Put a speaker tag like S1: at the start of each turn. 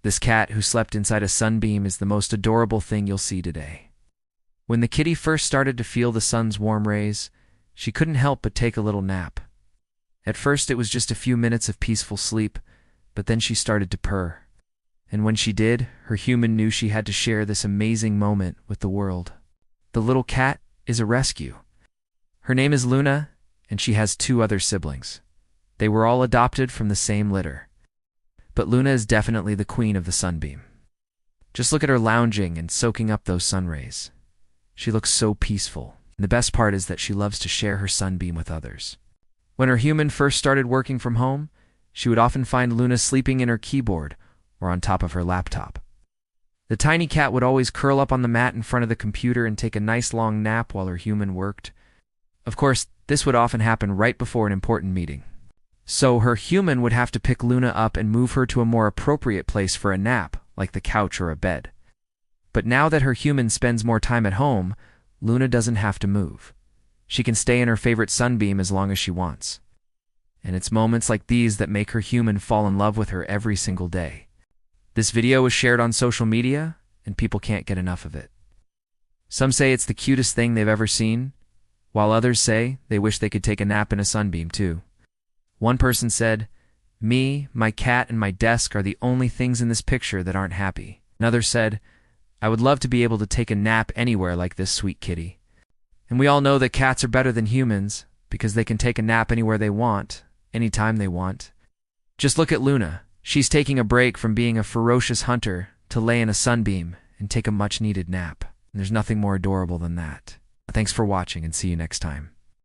S1: This cat who slept inside a sunbeam is the most adorable thing you'll see today. When the kitty first started to feel the sun's warm rays, she couldn't help but take a little nap. At first it was just a few minutes of peaceful sleep, but then she started to purr. And when she did, her human knew she had to share this amazing moment with the world. The little cat is a rescue. Her name is Luna, and she has 2 other siblings. They were all adopted from the same litter. But Luna is definitely the queen of the sunbeam. Just look at her lounging and soaking up those sun rays. She looks so peaceful, and the best part is that she loves to share her sunbeam with others. When her human first started working from home, she would often find Luna sleeping in her keyboard or on top of her laptop. The tiny cat would always curl up on the mat in front of the computer and take a nice long nap while her human worked. Of course, this would often happen right before an important meeting. So her human would have to pick Luna up and move her to a more appropriate place for a nap, like the couch or a bed. But now that her human spends more time at home, Luna doesn't have to move. She can stay in her favorite sunbeam as long as she wants. And it's moments like these that make her human fall in love with her every single day. This video was shared on social media, and people can't get enough of it. Some say it's the cutest thing they've ever seen, while others say they wish they could take a nap in a sunbeam too. One person said, "Me, my cat, and my desk are the only things in this picture that aren't happy." Another said, "I would love to be able to take a nap anywhere like this sweet kitty." And we all know that cats are better than humans because they can take a nap anywhere they want, anytime they want. Just look at Luna. She's taking a break from being a ferocious hunter to lay in a sunbeam and take a much-needed nap. And there's nothing more adorable than that. Thanks for watching and see you next time.